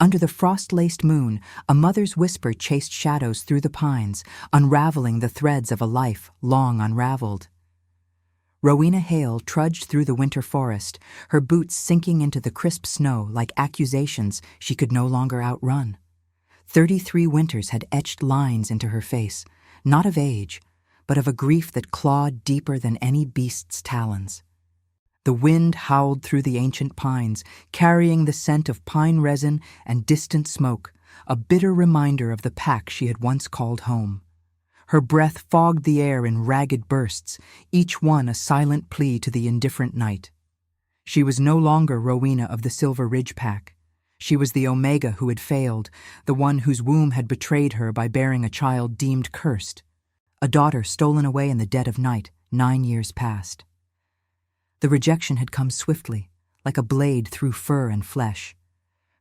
Under the frost-laced moon, a mother's whisper chased shadows through the pines, unraveling the threads of a life long unraveled. Rowena Hale trudged through the winter forest, her boots sinking into the crisp snow like accusations she could no longer outrun. 33 winters had etched lines into her face, not of age, but of a grief that clawed deeper than any beast's talons. The wind howled through the ancient pines, carrying the scent of pine resin and distant smoke, a bitter reminder of the pack she had once called home. Her breath fogged the air in ragged bursts, each one a silent plea to the indifferent night. She was no longer Rowena of the Silver Ridge pack. She was the Omega who had failed, the one whose womb had betrayed her by bearing a child deemed cursed, a daughter stolen away in the dead of night, 9 years past. The rejection had come swiftly, like a blade through fur and flesh.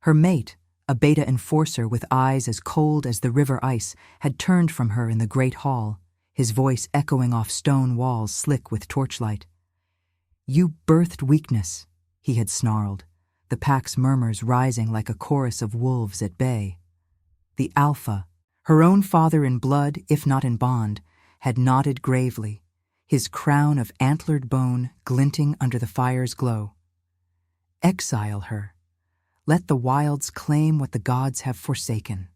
Her mate, a beta enforcer with eyes as cold as the river ice, had turned from her in the great hall, his voice echoing off stone walls slick with torchlight. "You birthed weakness," he had snarled, the pack's murmurs rising like a chorus of wolves at bay. The Alpha, her own father in blood, if not in bond, had nodded gravely, his crown of antlered bone glinting under the fire's glow. Exile her. Let the wilds claim what the gods have forsaken.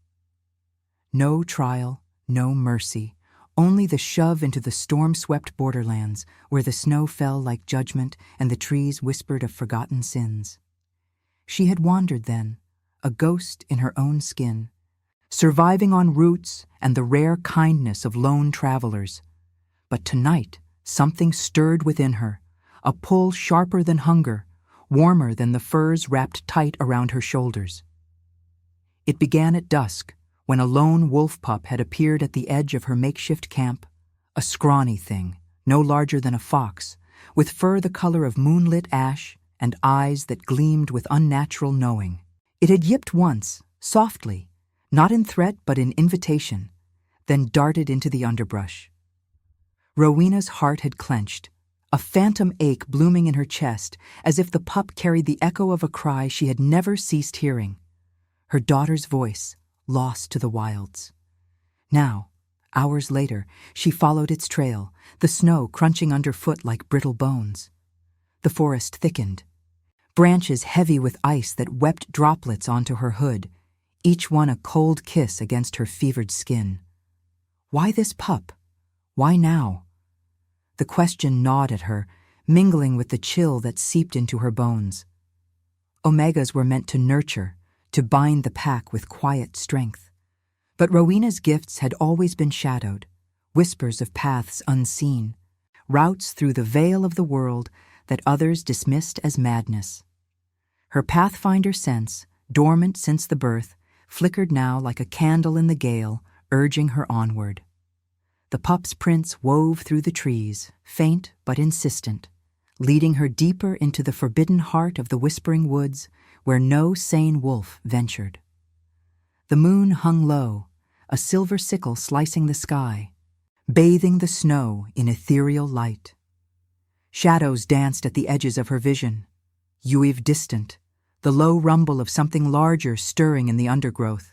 No trial, no mercy, only the shove into the storm-swept borderlands where the snow fell like judgment and the trees whispered of forgotten sins. She had wandered then, a ghost in her own skin, surviving on roots and the rare kindness of lone travelers. But tonight, something stirred within her, a pull sharper than hunger, warmer than the furs wrapped tight around her shoulders. It began at dusk, when a lone wolf pup had appeared at the edge of her makeshift camp, a scrawny thing, no larger than a fox, with fur the color of moonlit ash and eyes that gleamed with unnatural knowing. It had yipped once, softly, not in threat but in invitation, then darted into the underbrush. Rowena's heart had clenched, a phantom ache blooming in her chest, as if the pup carried the echo of a cry she had never ceased hearing. Her daughter's voice, lost to the wilds. Now, hours later, she followed its trail, the snow crunching underfoot like brittle bones. The forest thickened, branches heavy with ice that wept droplets onto her hood, each one a cold kiss against her fevered skin. Why this pup? Why now? The question gnawed at her, mingling with the chill that seeped into her bones. Omegas were meant to nurture, to bind the pack with quiet strength. But Rowena's gifts had always been shadowed, whispers of paths unseen, routes through the veil of the world that others dismissed as madness. Her pathfinder sense, dormant since the birth, flickered now like a candle in the gale, urging her onward. The pup's prints wove through the trees, faint but insistent, leading her deeper into the forbidden heart of the whispering woods where no sane wolf ventured. The moon hung low, a silver sickle slicing the sky, bathing the snow in ethereal light. Shadows danced at the edges of her vision, Uiv distant, the low rumble of something larger stirring in the undergrowth.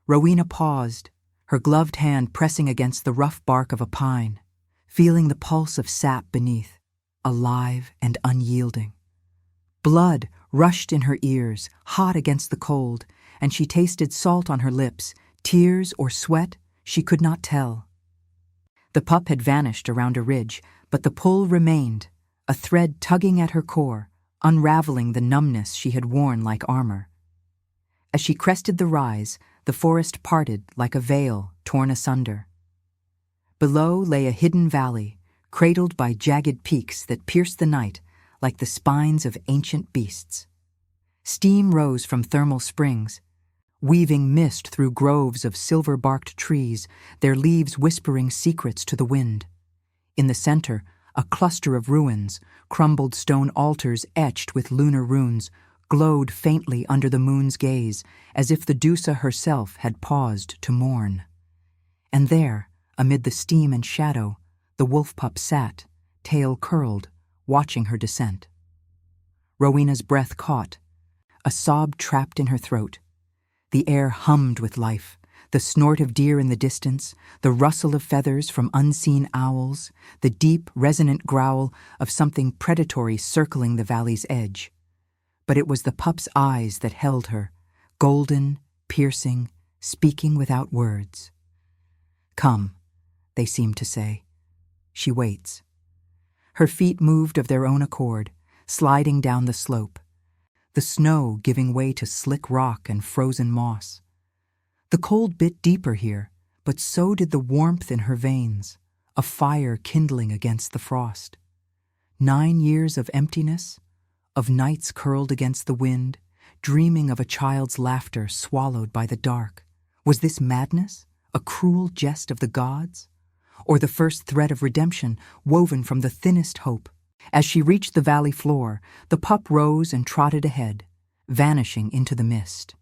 Rowena paused, her gloved hand pressing against the rough bark of a pine, feeling the pulse of sap beneath, alive and unyielding. Blood rushed in her ears, hot against the cold, and she tasted salt on her lips, tears or sweat, she could not tell. The pup had vanished around a ridge, but the pull remained, a thread tugging at her core, unraveling the numbness she had worn like armor. As she crested the rise, the forest parted like a veil torn asunder. Below lay a hidden valley, cradled by jagged peaks that pierced the night like the spines of ancient beasts. Steam rose from thermal springs, weaving mist through groves of silver-barked trees, their leaves whispering secrets to the wind. In the center, a cluster of ruins, crumbled stone altars etched with lunar runes, glowed faintly under the moon's gaze, as if the Dusa herself had paused to mourn. And there, amid the steam and shadow, the wolf pup sat, tail curled, watching her descent. Rowena's breath caught, a sob trapped in her throat. The air hummed with life, the snort of deer in the distance, the rustle of feathers from unseen owls, the deep, resonant growl of something predatory circling the valley's edge. But it was the pup's eyes that held her, golden, piercing, speaking without words. "Come," they seemed to say. She waits. Her feet moved of their own accord, sliding down the slope, the snow giving way to slick rock and frozen moss. The cold bit deeper here, but so did the warmth in her veins, a fire kindling against the frost. 9 years of emptiness, of nights curled against the wind, dreaming of a child's laughter swallowed by the dark. Was this madness, a cruel jest of the gods? Or the first thread of redemption woven from the thinnest hope? As she reached the valley floor, the pup rose and trotted ahead, vanishing into the mist.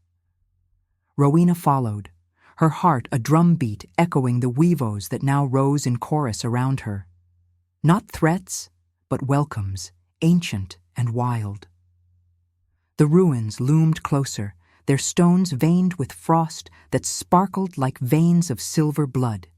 Rowena followed, her heart a drumbeat echoing the weavos that now rose in chorus around her. Not threats, but welcomes, ancient and wild. The ruins loomed closer, their stones veined with frost that sparkled like veins of silver blood.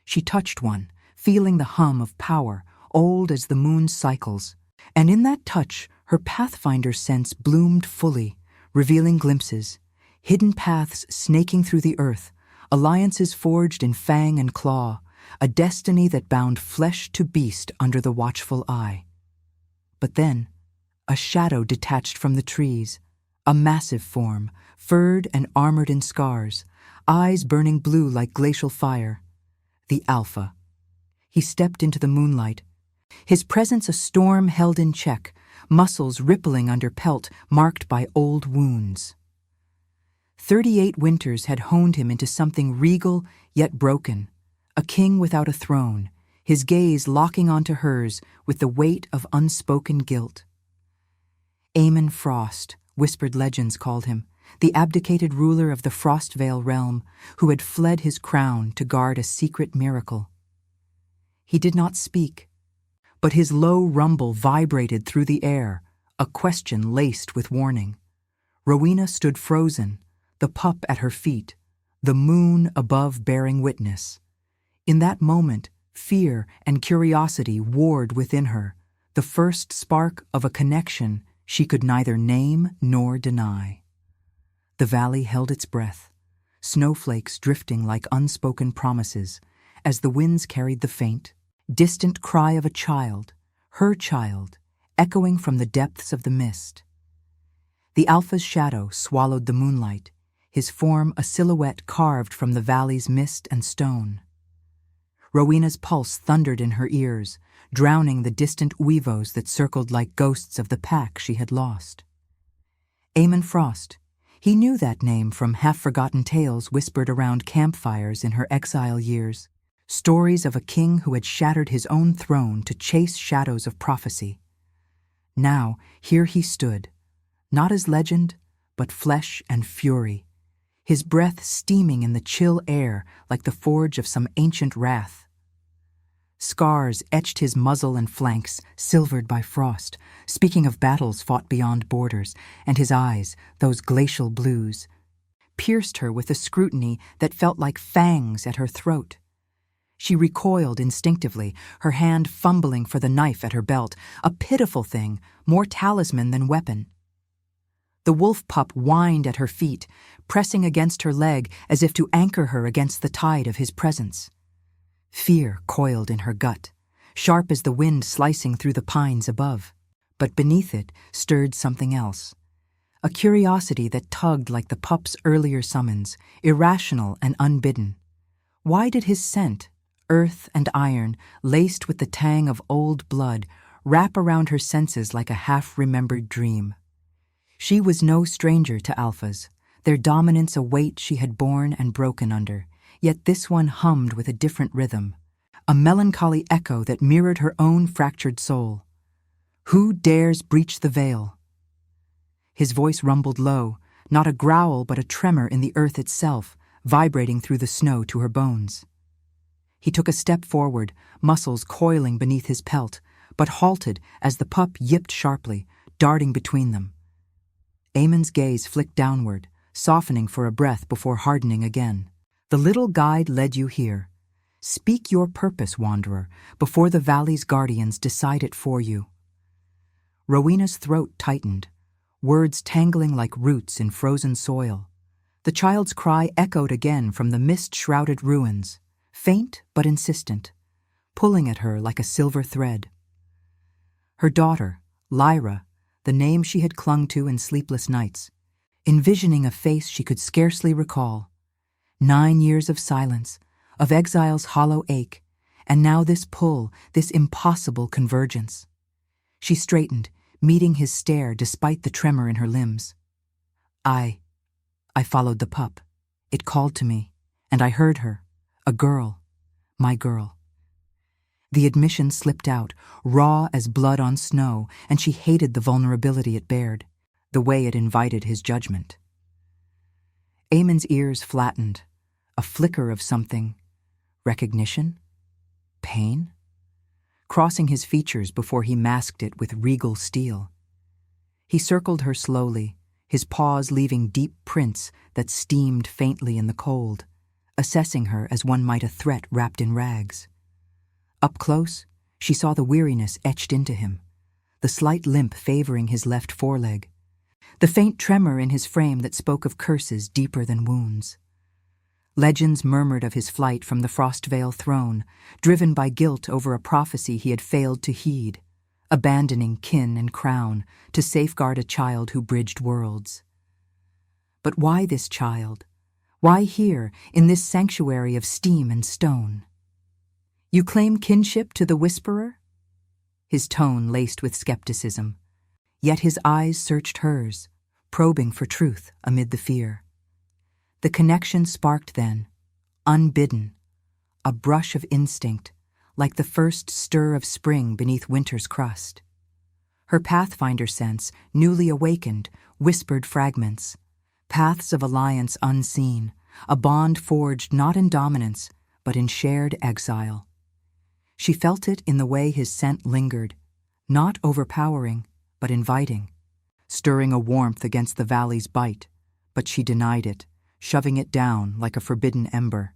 She touched one, feeling the hum of power, old as the moon's cycles, and in that touch her pathfinder sense bloomed fully, revealing glimpses, hidden paths snaking through the earth, alliances forged in fang and claw, a destiny that bound flesh to beast under the watchful eye. But then, a shadow detached from the trees, a massive form, furred and armored in scars, eyes burning blue like glacial fire. The Alpha. He stepped into the moonlight, his presence a storm held in check, muscles rippling under pelt marked by old wounds. 38 winters had honed him into something regal yet broken, a king without a throne, his gaze locking onto hers with the weight of unspoken guilt. Aemon Frost, whispered legends called him, the abdicated ruler of the Frostvale realm, who had fled his crown to guard a secret miracle. He did not speak, but his low rumble vibrated through the air, a question laced with warning. Rowena stood frozen, the pup at her feet, the moon above bearing witness. In that moment, fear and curiosity warred within her, the first spark of a connection she could neither name nor deny. The valley held its breath, snowflakes drifting like unspoken promises, as the winds carried the faint, distant cry of a child, her child, echoing from the depths of the mist. The Alpha's shadow swallowed the moonlight, his form a silhouette carved from the valley's mist and stone. Rowena's pulse thundered in her ears, drowning the distant weavos that circled like ghosts of the pack she had lost. Aemon Frost. He knew that name from half-forgotten tales whispered around campfires in her exile years, stories of a king who had shattered his own throne to chase shadows of prophecy. Now, here he stood, not as legend, but flesh and fury, his breath steaming in the chill air like the forge of some ancient wrath. Scars etched his muzzle and flanks, silvered by frost, speaking of battles fought beyond borders, and his eyes, those glacial blues, pierced her with a scrutiny that felt like fangs at her throat. She recoiled instinctively, her hand fumbling for the knife at her belt, a pitiful thing, more talisman than weapon. The wolf pup whined at her feet, pressing against her leg as if to anchor her against the tide of his presence. Fear coiled in her gut, sharp as the wind slicing through the pines above. But beneath it stirred something else. A curiosity that tugged like the pup's earlier summons, irrational and unbidden. Why did his scent, earth and iron, laced with the tang of old blood, wrap around her senses like a half-remembered dream? She was no stranger to alphas, their dominance a weight she had borne and broken under. Yet this one hummed with a different rhythm, a melancholy echo that mirrored her own fractured soul. Who dares breach the veil? His voice rumbled low, not a growl but a tremor in the earth itself, vibrating through the snow to her bones. He took a step forward, muscles coiling beneath his pelt, but halted as the pup yipped sharply, darting between them. Aemon's gaze flicked downward, softening for a breath before hardening again. The little guide led you here. Speak your purpose, wanderer, before the valley's guardians decide it for you. Rowena's throat tightened, words tangling like roots in frozen soil. The child's cry echoed again from the mist-shrouded ruins, faint but insistent, pulling at her like a silver thread. Her daughter, Lyra, the name she had clung to in sleepless nights, envisioning a face she could scarcely recall. 9 years of silence, of exile's hollow ache, and now this pull, this impossible convergence. She straightened, meeting his stare despite the tremor in her limbs. I followed the pup. It called to me, and I heard her. A girl. My girl. The admission slipped out, raw as blood on snow, and she hated the vulnerability it bared, the way it invited his judgment. Eamon's ears flattened, a flicker of something. Recognition? Pain? Crossing his features before he masked it with regal steel. He circled her slowly, his paws leaving deep prints that steamed faintly in the cold, assessing her as one might a threat wrapped in rags. Up close, she saw the weariness etched into him, the slight limp favoring his left foreleg, the faint tremor in his frame that spoke of curses deeper than wounds. Legends murmured of his flight from the Frostvale throne, driven by guilt over a prophecy he had failed to heed, abandoning kin and crown to safeguard a child who bridged worlds. But why this child? Why here, in this sanctuary of steam and stone? You claim kinship to the Whisperer? His tone laced with skepticism, yet his eyes searched hers, probing for truth amid the fear. The connection sparked then, unbidden, a brush of instinct, like the first stir of spring beneath winter's crust. Her Pathfinder sense, newly awakened, whispered fragments, paths of alliance unseen, a bond forged not in dominance, but in shared exile. She felt it in the way his scent lingered, not overpowering, but inviting, stirring a warmth against the valley's bite, but she denied it, shoving it down like a forbidden ember.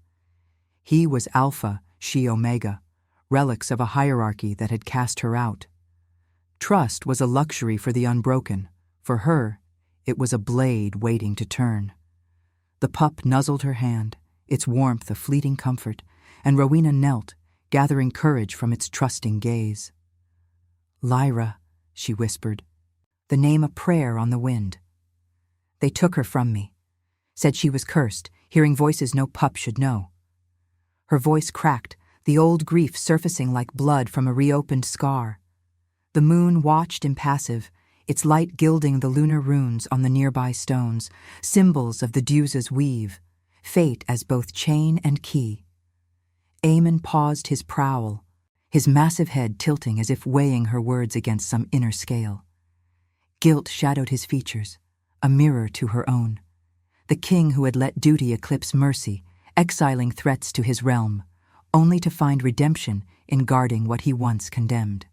He was Alpha, she Omega, relics of a hierarchy that had cast her out. Trust was a luxury for the unbroken. For her, it was a blade waiting to turn. The pup nuzzled her hand, its warmth a fleeting comfort, and Rowena knelt, gathering courage from its trusting gaze. Lyra, she whispered, the name a prayer on the wind. They took her from me, said she was cursed, hearing voices no pup should know. Her voice cracked, the old grief surfacing like blood from a reopened scar. The moon watched impassive, its light gilding the lunar runes on the nearby stones, symbols of the Dews's weave, fate as both chain and key. Eamon paused his prowl, his massive head tilting as if weighing her words against some inner scale. Guilt shadowed his features, a mirror to her own. The king who had let duty eclipse mercy, exiling threats to his realm, only to find redemption in guarding what he once condemned.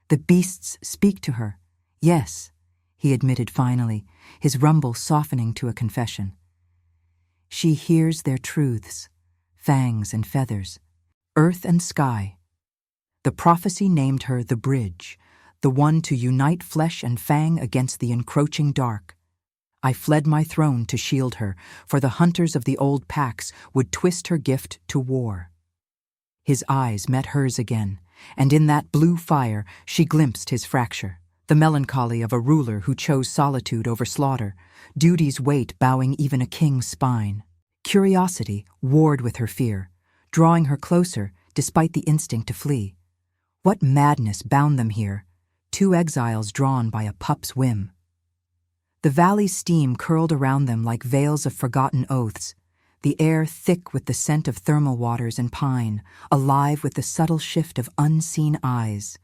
The beasts speak to her, yes, he admitted finally, his rumble softening to a confession. She hears their truths, fangs and feathers, earth and sky. The prophecy named her the bridge, the one to unite flesh and fang against the encroaching dark. I fled my throne to shield her, for the hunters of the old packs would twist her gift to war. His eyes met hers again, and in that blue fire she glimpsed his fracture, the melancholy of a ruler who chose solitude over slaughter, duty's weight bowing even a king's spine. Curiosity warred with her fear, drawing her closer despite the instinct to flee. What madness bound them here, two exiles drawn by a pup's whim? The valley's steam curled around them like veils of forgotten oaths, the air thick with the scent of thermal waters and pine, alive with the subtle shift of unseen eyes.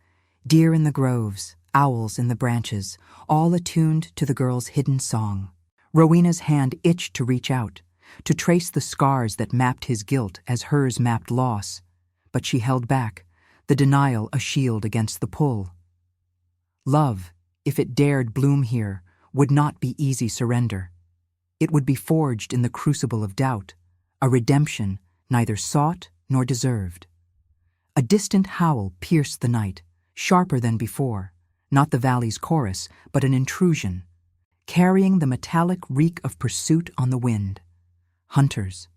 Deer in the groves, owls in the branches, all attuned to the girl's hidden song. Rowena's hand itched to reach out, to trace the scars that mapped his guilt as hers mapped loss, but she held back, the denial a shield against the pull. Love, if it dared bloom here, would not be easy surrender. It would be forged in the crucible of doubt, a redemption neither sought nor deserved. A distant howl pierced the night, sharper than before, not the valley's chorus, but an intrusion, carrying the metallic reek of pursuit on the wind. Hunters.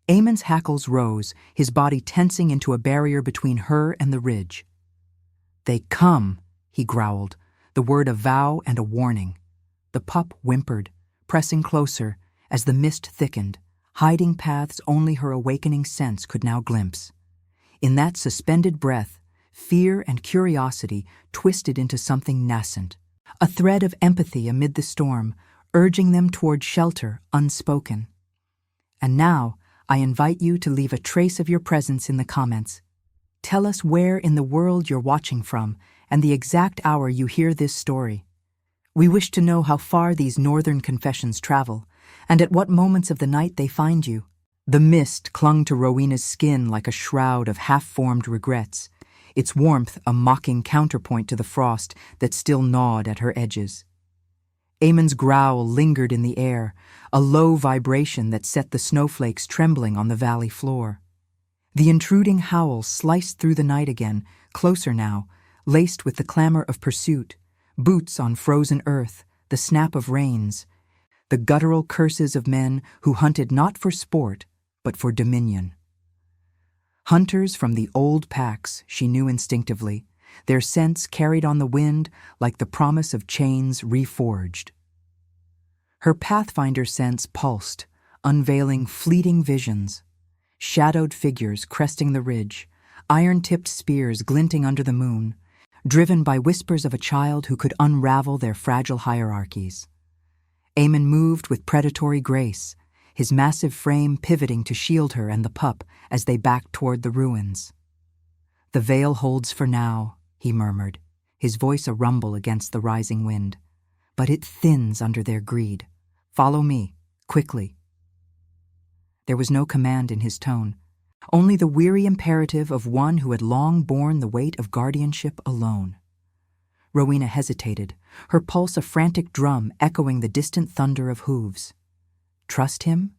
Eamon's hackles rose, his body tensing into a barrier between her and the ridge. "They come," he growled, the word a vow and a warning. The pup whimpered, pressing closer as the mist thickened, hiding paths only her awakening sense could now glimpse. In that suspended breath, fear and curiosity twisted into something nascent, a thread of empathy amid the storm, urging them toward shelter unspoken. And now, I invite you to leave a trace of your presence in the comments. Tell us where in the world you're watching from and the exact hour you hear this story. We wish to know how far these northern confessions travel and at what moments of the night they find you. The mist clung to Rowena's skin like a shroud of half-formed regrets, its warmth a mocking counterpoint to the frost that still gnawed at her edges. Eamon's growl lingered in the air, a low vibration that set the snowflakes trembling on the valley floor. The intruding howl sliced through the night again, closer now, laced with the clamor of pursuit, boots on frozen earth, the snap of reins, the guttural curses of men who hunted not for sport, but for dominion. Hunters from the old packs, she knew instinctively, their scents carried on the wind like the promise of chains reforged. Her Pathfinder sense pulsed, unveiling fleeting visions, shadowed figures cresting the ridge, iron-tipped spears glinting under the moon, driven by whispers of a child who could unravel their fragile hierarchies. Eamon moved with predatory grace, his massive frame pivoting to shield her and the pup as they backed toward the ruins. "The veil holds for now," he murmured, his voice a rumble against the rising wind. "But it thins under their greed. Follow me, quickly." There was no command in his tone, only the weary imperative of one who had long borne the weight of guardianship alone. Rowena hesitated, her pulse a frantic drum echoing the distant thunder of hooves. Trust him?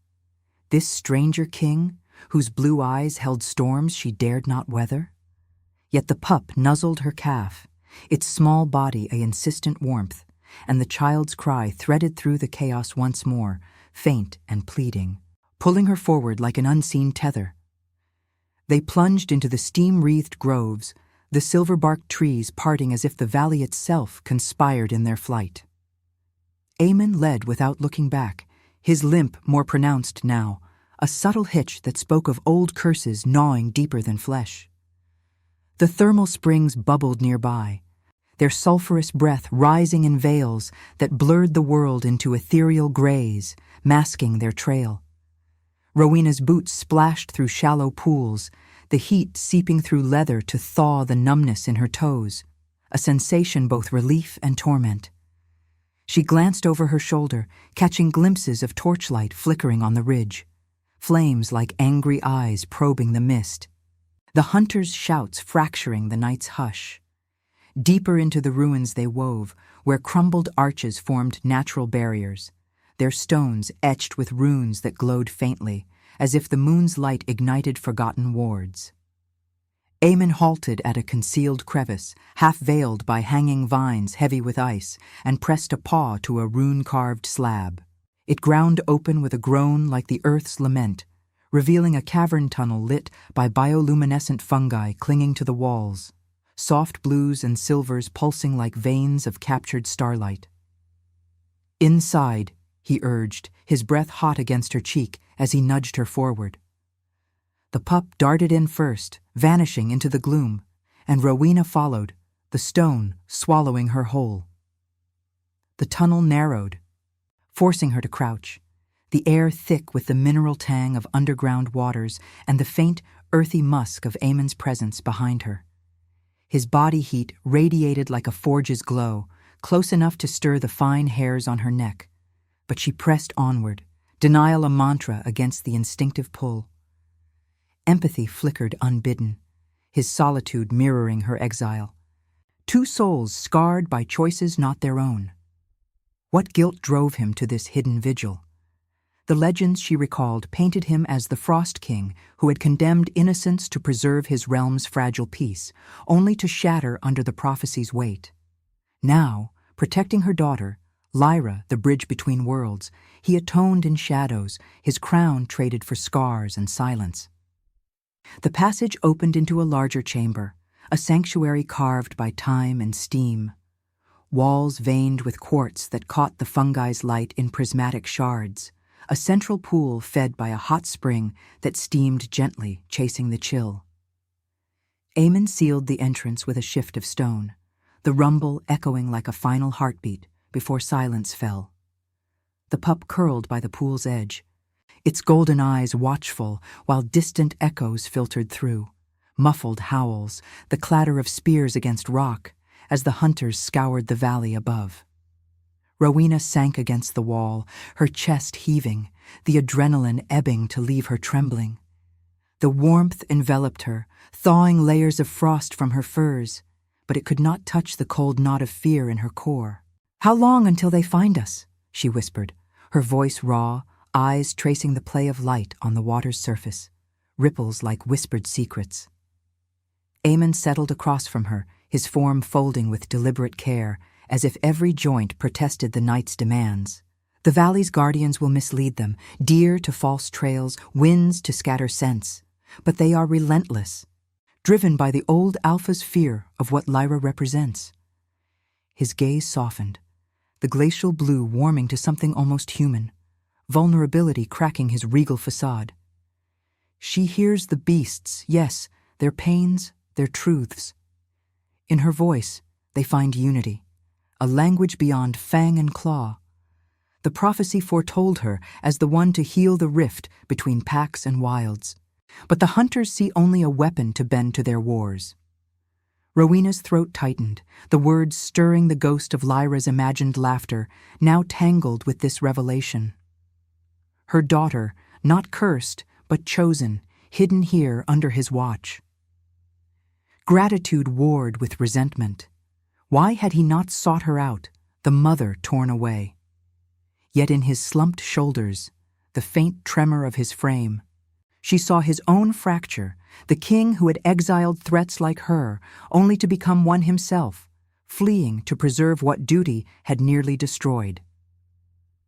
This stranger king, whose blue eyes held storms she dared not weather? Yet the pup nuzzled her calf, its small body a insistent warmth, and the child's cry threaded through the chaos once more, faint and pleading, pulling her forward like an unseen tether. They plunged into the steam-wreathed groves, the silver-barked trees parting as if the valley itself conspired in their flight. Eamon led without looking back, his limp more pronounced now, a subtle hitch that spoke of old curses gnawing deeper than flesh. The thermal springs bubbled nearby, their sulphurous breath rising in veils that blurred the world into ethereal grays, masking their trail. Rowena's boots splashed through shallow pools, the heat seeping through leather to thaw the numbness in her toes, a sensation both relief and torment. She glanced over her shoulder, catching glimpses of torchlight flickering on the ridge, flames like angry eyes probing the mist, the hunters' shouts fracturing the night's hush. Deeper into the ruins they wove, where crumbled arches formed natural barriers, their stones etched with runes that glowed faintly, as if the moon's light ignited forgotten wards. Eamon halted at a concealed crevice, half-veiled by hanging vines heavy with ice, and pressed a paw to a rune-carved slab. It ground open with a groan like the earth's lament, revealing a cavern tunnel lit by bioluminescent fungi clinging to the walls, soft blues and silvers pulsing like veins of captured starlight. "Inside," he urged, his breath hot against her cheek as he nudged her forward. The pup darted in first, vanishing into the gloom, and Rowena followed, the stone swallowing her whole. The tunnel narrowed, forcing her to crouch, the air thick with the mineral tang of underground waters and the faint, earthy musk of Eamon's presence behind her. His body heat radiated like a forge's glow, close enough to stir the fine hairs on her neck, but she pressed onward, denial a mantra against the instinctive pull. Empathy flickered unbidden, his solitude mirroring her exile. Two souls scarred by choices not their own. What guilt drove him to this hidden vigil? The legends she recalled painted him as the Frost King who had condemned innocence to preserve his realm's fragile peace, only to shatter under the prophecy's weight. Now, protecting her daughter, Lyra, the bridge between worlds, he atoned in shadows, his crown traded for scars and silence. The passage opened into a larger chamber, a sanctuary carved by time and steam. Walls veined with quartz that caught the fungi's light in prismatic shards, a central pool fed by a hot spring that steamed gently, chasing the chill. Aemon sealed the entrance with a shift of stone, the rumble echoing like a final heartbeat before silence fell. The pup curled by the pool's edge, its golden eyes watchful while distant echoes filtered through, muffled howls, the clatter of spears against rock as the hunters scoured the valley above. Rowena sank against the wall, her chest heaving, the adrenaline ebbing to leave her trembling. The warmth enveloped her, thawing layers of frost from her furs, but it could not touch the cold knot of fear in her core. "How long until they find us?" she whispered, her voice raw, eyes tracing the play of light on the water's surface, ripples like whispered secrets. Aemon settled across from her, his form folding with deliberate care, as if every joint protested the night's demands. The valley's guardians will mislead them, deer to false trails, winds to scatter scents, but they are relentless, driven by the old alpha's fear of what Lyra represents. His gaze softened, the glacial blue warming to something almost human, vulnerability cracking his regal facade. She hears the beasts, yes, their pains, their truths. In her voice, they find unity, a language beyond fang and claw. The prophecy foretold her as the one to heal the rift between packs and wilds. But the hunters see only a weapon to bend to their wars. Rowena's throat tightened, the words stirring the ghost of Lyra's imagined laughter, now tangled with this revelation. Her daughter, not cursed, but chosen, hidden here under his watch. Gratitude warred with resentment. Why had he not sought her out, the mother torn away? Yet in his slumped shoulders, the faint tremor of his frame, she saw his own fracture, the king who had exiled threats like her, only to become one himself, fleeing to preserve what duty had nearly destroyed.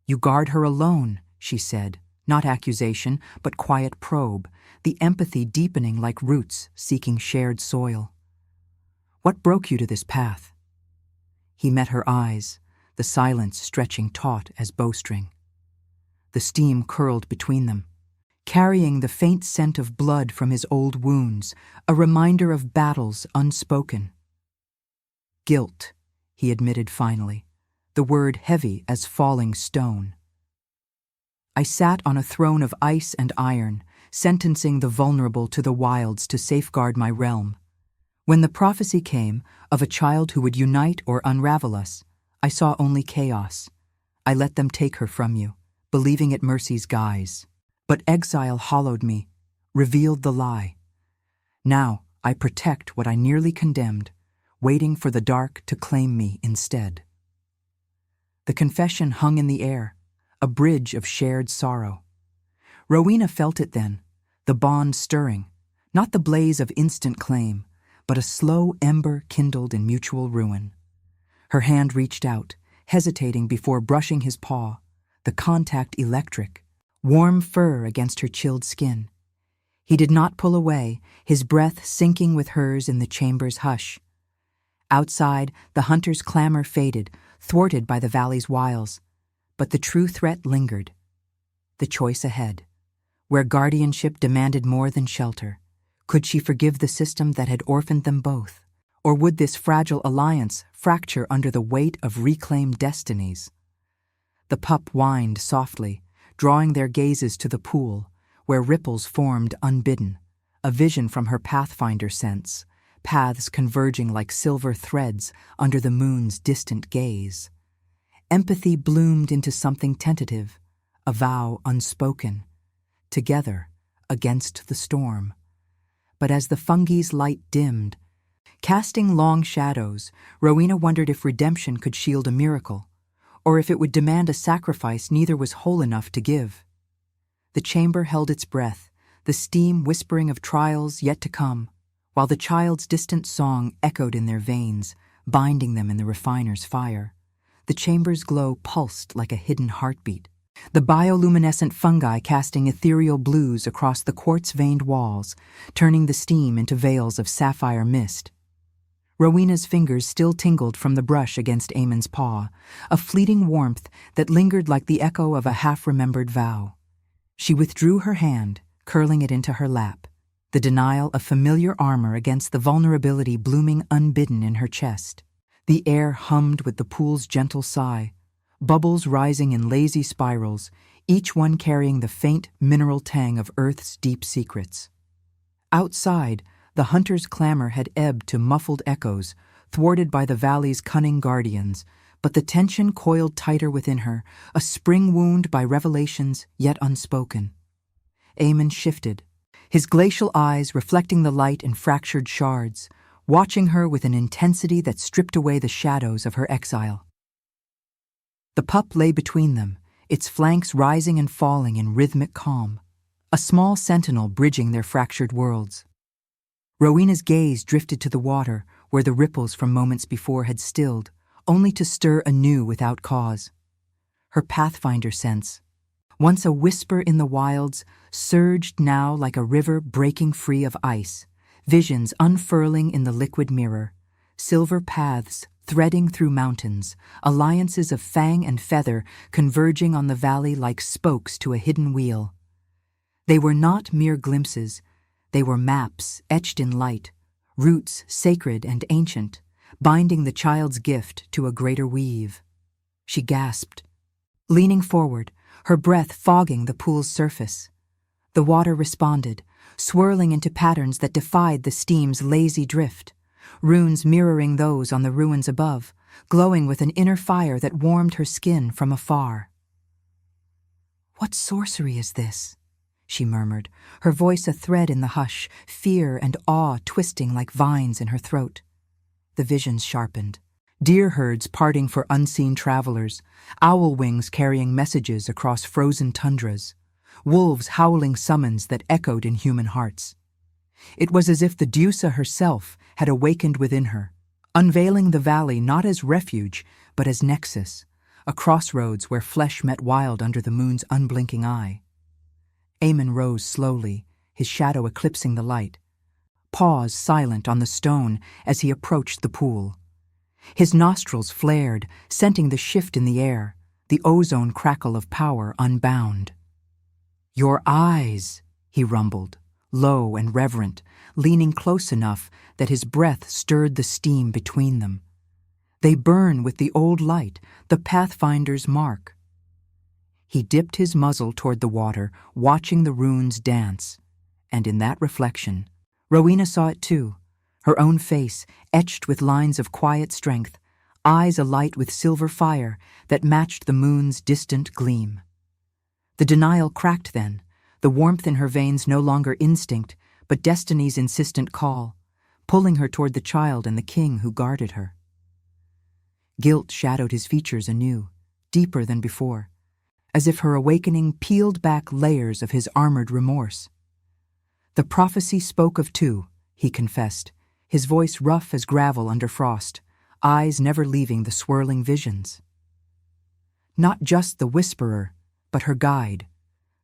"You guard her alone," she said, not accusation, but quiet probe, the empathy deepening like roots seeking shared soil. "What broke you to this path?" He met her eyes, the silence stretching taut as bowstring. The steam curled between them, carrying the faint scent of blood from his old wounds, a reminder of battles unspoken. "Guilt," he admitted finally, the word heavy as falling stone. "I sat on a throne of ice and iron, sentencing the vulnerable to the wilds to safeguard my realm. When the prophecy came of a child who would unite or unravel us, I saw only chaos. I let them take her from you, believing it mercy's guise. But exile hollowed me, revealed the lie. Now I protect what I nearly condemned, waiting for the dark to claim me instead." The confession hung in the air, a bridge of shared sorrow. Rowena felt it then, the bond stirring, not the blaze of instant claim, but a slow ember kindled in mutual ruin. Her hand reached out, hesitating before brushing his paw, the contact electric, warm fur against her chilled skin. He did not pull away, his breath sinking with hers in the chamber's hush. Outside, the hunter's clamor faded, thwarted by the valley's wiles, but the true threat lingered. The choice ahead, where guardianship demanded more than shelter. Could she forgive the system that had orphaned them both? Or would this fragile alliance fracture under the weight of reclaimed destinies? The pup whined softly, drawing their gazes to the pool, where ripples formed unbidden, a vision from her pathfinder sense, paths converging like silver threads under the moon's distant gaze. Empathy bloomed into something tentative, a vow unspoken, together against the storm. But as the fungi's light dimmed, casting long shadows, Rowena wondered if redemption could shield a miracle, or if it would demand a sacrifice neither was whole enough to give. The chamber held its breath, the steam whispering of trials yet to come, while the child's distant song echoed in their veins, binding them in the refiner's fire. The chamber's glow pulsed like a hidden heartbeat, the bioluminescent fungi casting ethereal blues across the quartz-veined walls, turning the steam into veils of sapphire mist. Rowena's fingers still tingled from the brush against Eamon's paw, a fleeting warmth that lingered like the echo of a half-remembered vow. She withdrew her hand, curling it into her lap, the denial of familiar armor against the vulnerability blooming unbidden in her chest. The air hummed with the pool's gentle sigh, bubbles rising in lazy spirals, each one carrying the faint mineral tang of Earth's deep secrets. Outside, the hunter's clamor had ebbed to muffled echoes, thwarted by the valley's cunning guardians, but the tension coiled tighter within her, a spring wound by revelations yet unspoken. Eamon shifted, his glacial eyes reflecting the light in fractured shards, watching her with an intensity that stripped away the shadows of her exile. The pup lay between them, its flanks rising and falling in rhythmic calm, a small sentinel bridging their fractured worlds. Rowena's gaze drifted to the water, where the ripples from moments before had stilled, only to stir anew without cause. Her pathfinder sense, once a whisper in the wilds, surged now like a river breaking free of ice, visions unfurling in the liquid mirror, silver paths threading through mountains, alliances of fang and feather converging on the valley like spokes to a hidden wheel. They were not mere glimpses, they were maps etched in light, roots sacred and ancient, binding the child's gift to a greater weave. She gasped, leaning forward, her breath fogging the pool's surface. The water responded, swirling into patterns that defied the steam's lazy drift, runes mirroring those on the ruins above, glowing with an inner fire that warmed her skin from afar. "What sorcery is this?" she murmured, her voice a thread in the hush, fear and awe twisting like vines in her throat. The visions sharpened. Deer herds parting for unseen travelers, owl wings carrying messages across frozen tundras, wolves howling summons that echoed in human hearts. It was as if the Deusa herself had awakened within her, unveiling the valley not as refuge, but as nexus, a crossroads where flesh met wild under the moon's unblinking eye. Eamon rose slowly, his shadow eclipsing the light, paused silent on the stone as he approached the pool. His nostrils flared, scenting the shift in the air, the ozone crackle of power unbound. "Your eyes," he rumbled, low and reverent, leaning close enough that his breath stirred the steam between them. "They burn with the old light, the Pathfinder's mark." He dipped his muzzle toward the water, watching the runes dance, and in that reflection, Rowena saw it too, her own face etched with lines of quiet strength, eyes alight with silver fire that matched the moon's distant gleam. The denial cracked then, the warmth in her veins no longer instinct, but destiny's insistent call, pulling her toward the child and the king who guarded her. Guilt shadowed his features anew, deeper than before, as if her awakening peeled back layers of his armored remorse. "The prophecy spoke of two," he confessed, his voice rough as gravel under frost, eyes never leaving the swirling visions. Not just the whisperer, but her guide,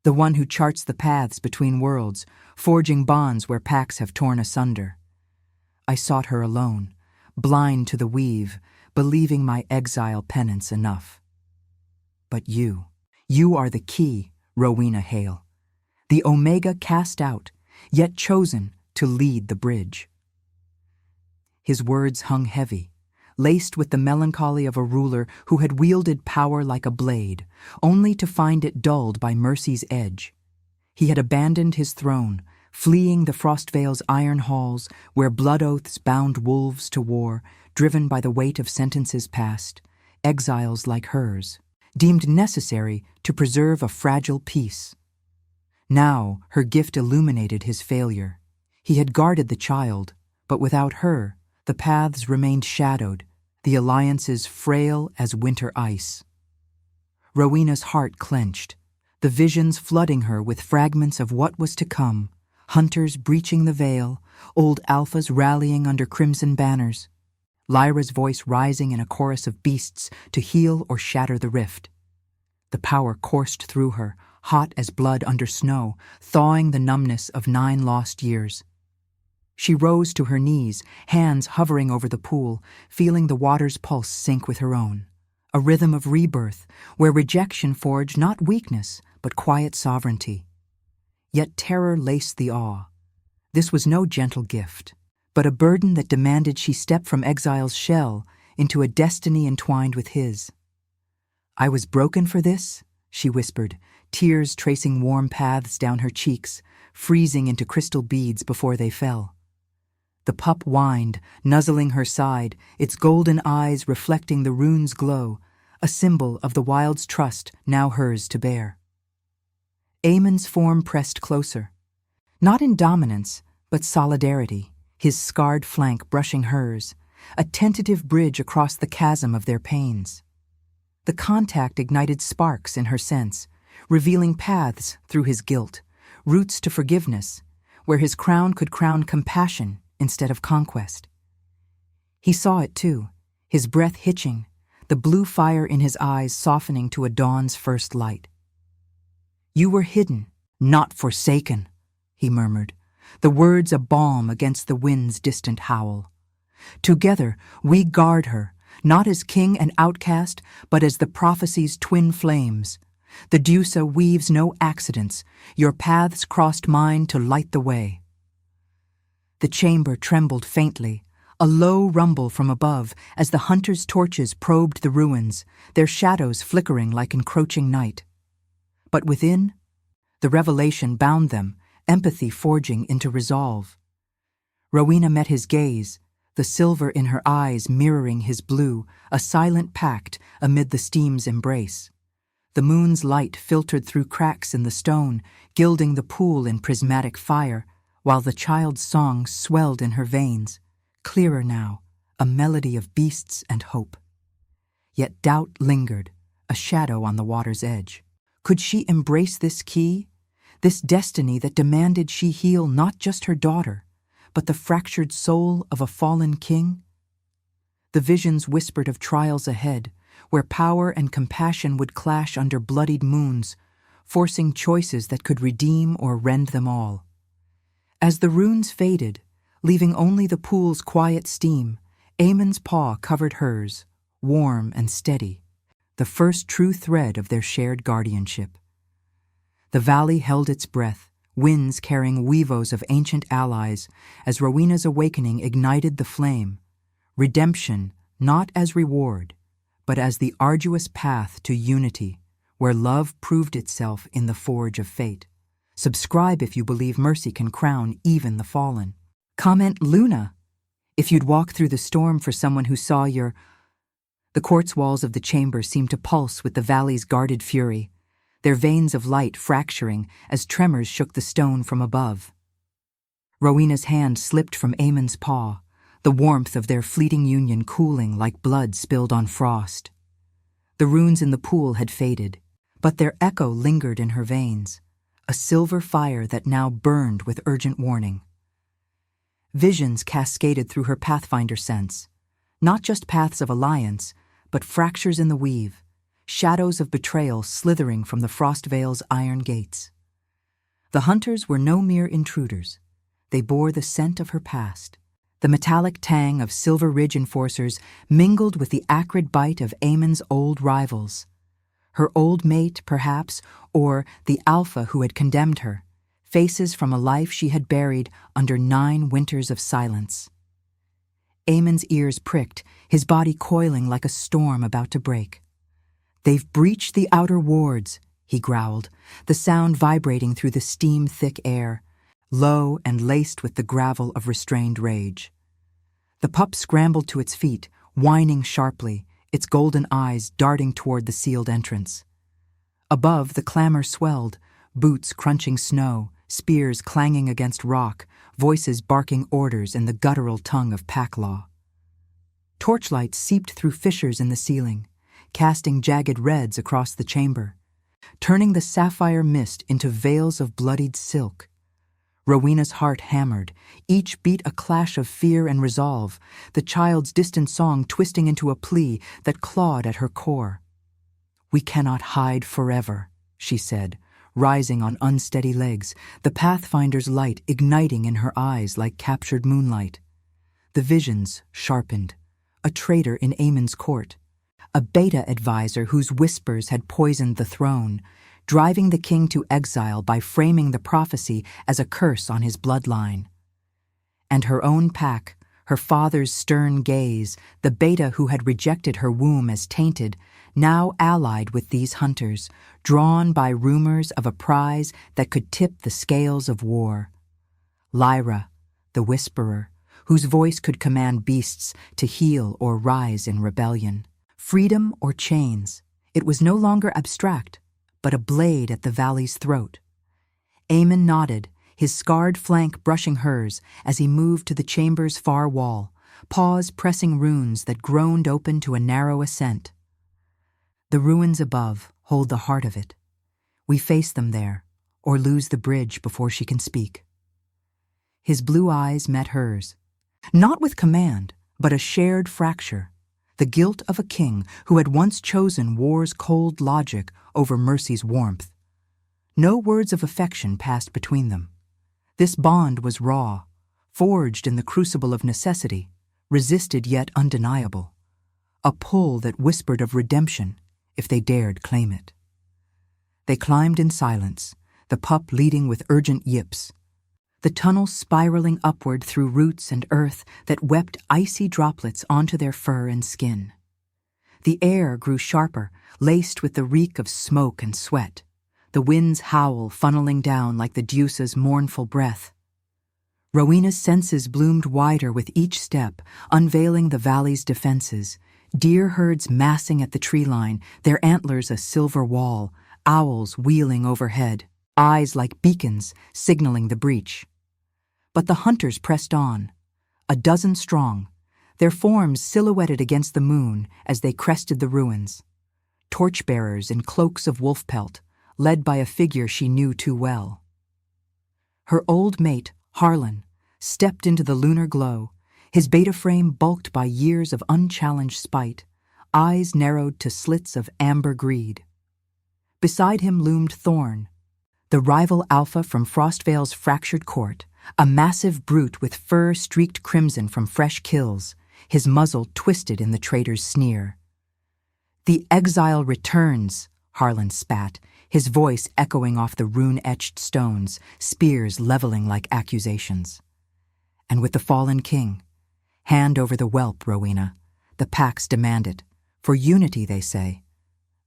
the one who charts the paths between worlds, forging bonds where packs have torn asunder. I sought her alone, blind to the weave, believing my exile penance enough. But you are the key, Rowena Hale, the Omega cast out, yet chosen to lead the bridge. His words hung heavy, laced with the melancholy of a ruler who had wielded power like a blade, only to find it dulled by mercy's edge. He had abandoned his throne, fleeing the Frostvale's iron halls, where blood oaths bound wolves to war, driven by the weight of sentences past, exiles like hers, deemed necessary to preserve a fragile peace. Now her gift illuminated his failure. He had guarded the child, but without her, the paths remained shadowed, the alliances frail as winter ice. Rowena's heart clenched, the visions flooding her with fragments of what was to come, hunters breaching the veil, old alphas rallying under crimson banners, Lyra's voice rising in a chorus of beasts to heal or shatter the rift. The power coursed through her, hot as blood under snow, thawing the numbness of 9 lost years. She rose to her knees, hands hovering over the pool, feeling the water's pulse sync with her own. A rhythm of rebirth, where rejection forged not weakness, but quiet sovereignty. Yet terror laced the awe. This was no gentle gift, but a burden that demanded she step from exile's shell into a destiny entwined with his. "I was broken for this," she whispered, tears tracing warm paths down her cheeks, freezing into crystal beads before they fell. The pup whined, nuzzling her side, its golden eyes reflecting the rune's glow, a symbol of the wild's trust now hers to bear. Aemon's form pressed closer, not in dominance, but solidarity, his scarred flank brushing hers, a tentative bridge across the chasm of their pains. The contact ignited sparks in her sense, revealing paths through his guilt, routes to forgiveness, where his crown could crown compassion instead of conquest. He saw it too, his breath hitching, the blue fire in his eyes softening to a dawn's first light. "You were hidden, not forsaken," he murmured, the words a balm against the wind's distant howl. "Together we guard her, not as king and outcast, but as the prophecy's twin flames. The Deusa weaves no accidents, your paths crossed mine to light the way." The chamber trembled faintly, a low rumble from above as the hunters' torches probed the ruins, their shadows flickering like encroaching night. But within, the revelation bound them, empathy forging into resolve. Rowena met his gaze, the silver in her eyes mirroring his blue, a silent pact amid the steam's embrace. The moon's light filtered through cracks in the stone, gilding the pool in prismatic fire, while the child's song swelled in her veins, clearer now, a melody of beasts and hope. Yet doubt lingered, a shadow on the water's edge. Could she embrace this key, this destiny that demanded she heal not just her daughter, but the fractured soul of a fallen king? The visions whispered of trials ahead, where power and compassion would clash under bloodied moons, forcing choices that could redeem or rend them all. As the runes faded, leaving only the pool's quiet steam, Aemon's paw covered hers, warm and steady, the first true thread of their shared guardianship. The valley held its breath, winds carrying weavos of ancient allies, as Rowena's awakening ignited the flame, redemption not as reward, but as the arduous path to unity, where love proved itself in the forge of fate. Subscribe if you believe mercy can crown even the fallen. Comment Luna if you'd walk through the storm for someone who saw your... The quartz walls of the chamber seemed to pulse with the valley's guarded fury, their veins of light fracturing as tremors shook the stone from above. Rowena's hand slipped from Aemon's paw, the warmth of their fleeting union cooling like blood spilled on frost. The runes in the pool had faded, but their echo lingered in her veins, a silver fire that now burned with urgent warning. Visions cascaded through her pathfinder sense, not just paths of alliance, but fractures in the weave, shadows of betrayal slithering from the frost veil's iron gates. The hunters were no mere intruders. They bore the scent of her past. The metallic tang of Silver Ridge enforcers mingled with the acrid bite of Aemon's old rivals. Her old mate, perhaps, or the alpha who had condemned her, faces from a life she had buried under 9 winters of silence. Aemon's ears pricked, his body coiling like a storm about to break. "They've breached the outer wards," he growled, the sound vibrating through the steam-thick air, low and laced with the gravel of restrained rage. The pup scrambled to its feet, whining sharply, its golden eyes darting toward the sealed entrance. Above, the clamor swelled, boots crunching snow, spears clanging against rock, voices barking orders in the guttural tongue of pack law. Torchlight seeped through fissures in the ceiling, casting jagged reds across the chamber, turning the sapphire mist into veils of bloodied silk. Rowena's heart hammered, each beat a clash of fear and resolve, the child's distant song twisting into a plea that clawed at her core. "We cannot hide forever," she said, rising on unsteady legs, the Pathfinder's light igniting in her eyes like captured moonlight. The visions sharpened. A traitor in Aemon's court, a beta advisor whose whispers had poisoned the throne, driving the king to exile by framing the prophecy as a curse on his bloodline. And her own pack, her father's stern gaze, the beta who had rejected her womb as tainted, now allied with these hunters, drawn by rumors of a prize that could tip the scales of war. Lyra, the whisperer, whose voice could command beasts to heal or rise in rebellion. Freedom or chains, it was no longer abstract, but a blade at the valley's throat. Aemon nodded, his scarred flank brushing hers as he moved to the chamber's far wall, paws pressing runes that groaned open to a narrow ascent. The ruins above hold the heart of it. We face them there, or lose the bridge before she can speak. His blue eyes met hers. Not with command, but a shared fracture, the guilt of a king who had once chosen war's cold logic over mercy's warmth. No words of affection passed between them. This bond was raw, forged in the crucible of necessity, resisted yet undeniable, a pull that whispered of redemption if they dared claim it. They climbed in silence, the pup leading with urgent yips, the tunnel spiraling upward through roots and earth that wept icy droplets onto their fur and skin. The air grew sharper, laced with the reek of smoke and sweat, the wind's howl funneling down like the Deuce's mournful breath. Rowena's senses bloomed wider with each step, unveiling the valley's defenses, deer herds massing at the tree line, their antlers a silver wall, owls wheeling overhead, eyes like beacons signaling the breach. But the hunters pressed on, a dozen strong, their forms silhouetted against the moon as they crested the ruins. Torchbearers in cloaks of wolf pelt, led by a figure she knew too well. Her old mate, Harlan, stepped into the lunar glow, his beta frame bulked by years of unchallenged spite, eyes narrowed to slits of amber greed. Beside him loomed Thorn, the rival alpha from Frostvale's fractured court, a massive brute with fur streaked crimson from fresh kills, his muzzle twisted in the traitor's sneer. "The exile returns," Harlan spat, his voice echoing off the rune-etched stones, spears leveling like accusations. "And with the fallen king, hand over the whelp, Rowena. The packs demand it. For unity, they say.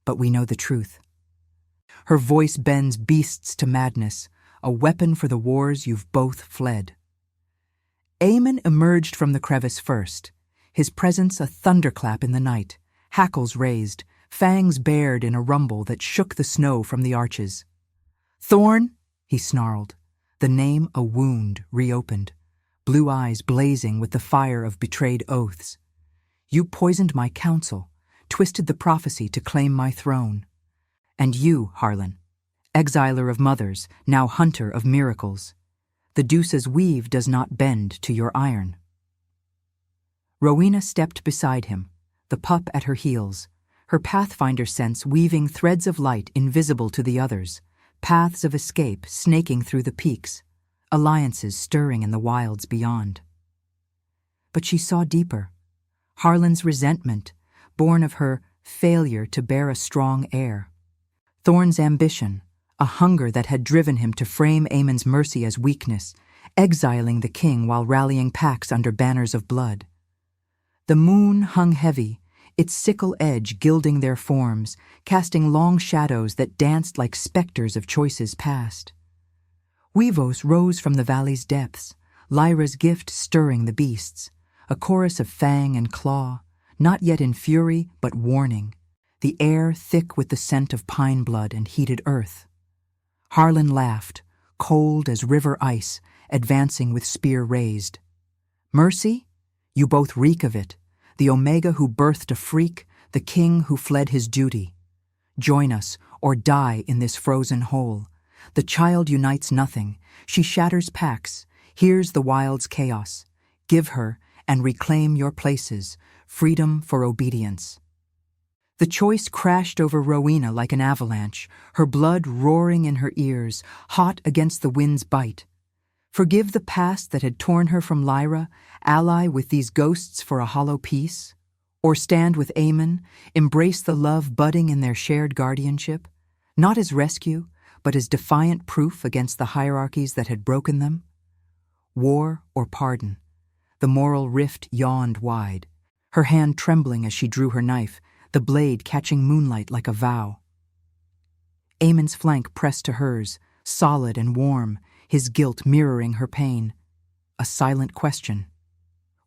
But we know the truth." Her voice bends beasts to madness, a weapon for the wars you've both fled. Aemon emerged from the crevice first, his presence a thunderclap in the night, hackles raised, fangs bared in a rumble that shook the snow from the arches. "Thorn," he snarled, the name a wound reopened, blue eyes blazing with the fire of betrayed oaths. "You poisoned my counsel, twisted the prophecy to claim my throne. And you, Harlan, exiler of mothers, now hunter of miracles. The Deuce's weave does not bend to your iron." Rowena stepped beside him, the pup at her heels, her pathfinder sense weaving threads of light invisible to the others, paths of escape snaking through the peaks, alliances stirring in the wilds beyond. But she saw deeper. Harlan's resentment, born of her failure to bear a strong heir. Thorn's ambition, a hunger that had driven him to frame Aemon's mercy as weakness, exiling the king while rallying packs under banners of blood. The moon hung heavy, its sickle edge gilding their forms, casting long shadows that danced like specters of choices past. Weavos rose from the valley's depths, Lyra's gift stirring the beasts, a chorus of fang and claw, not yet in fury but warning, the air thick with the scent of pine blood and heated earth. Harlan laughed, cold as river ice, advancing with spear raised. "Mercy? You both reek of it, the Omega who birthed a freak, the king who fled his duty. Join us, or die in this frozen hole. The child unites nothing. She shatters packs. Here's the wild's chaos. Give her, and reclaim your places. Freedom for obedience. The choice crashed over Rowena like an avalanche, her blood roaring in her ears, hot against the wind's bite. Forgive the past that had torn her from Lyra, ally with these ghosts for a hollow peace? Or stand with Aemon, embrace the love budding in their shared guardianship, not as rescue, but as defiant proof against the hierarchies that had broken them? War or pardon? The moral rift yawned wide, her hand trembling as she drew her knife, the blade catching moonlight like a vow. Aemon's flank pressed to hers, solid and warm, his guilt mirroring her pain. A silent question.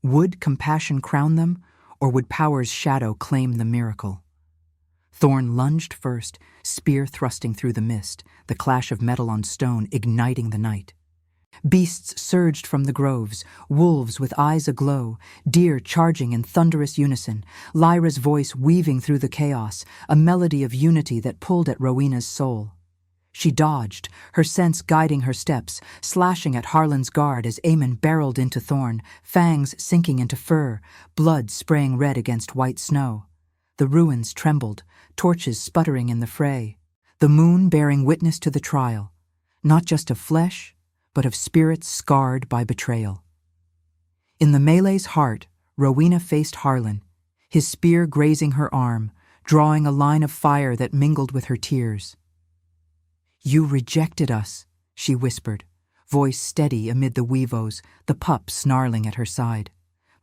Would compassion crown them, or would power's shadow claim the miracle? Thorn lunged first, spear thrusting through the mist, the clash of metal on stone igniting the night. Beasts surged from the groves, wolves with eyes aglow, deer charging in thunderous unison, Lyra's voice weaving through the chaos, a melody of unity that pulled at Rowena's soul. She dodged, her sense guiding her steps, slashing at Harlan's guard as Aemon barreled into Thorn, fangs sinking into fur, blood spraying red against white snow. The ruins trembled, torches sputtering in the fray, the moon bearing witness to the trial, not just of flesh, but of spirits scarred by betrayal. In the melee's heart, Rowena faced Harlan, his spear grazing her arm, drawing a line of fire that mingled with her tears. "You rejected us," she whispered, voice steady amid the weavos, the pup snarling at her side.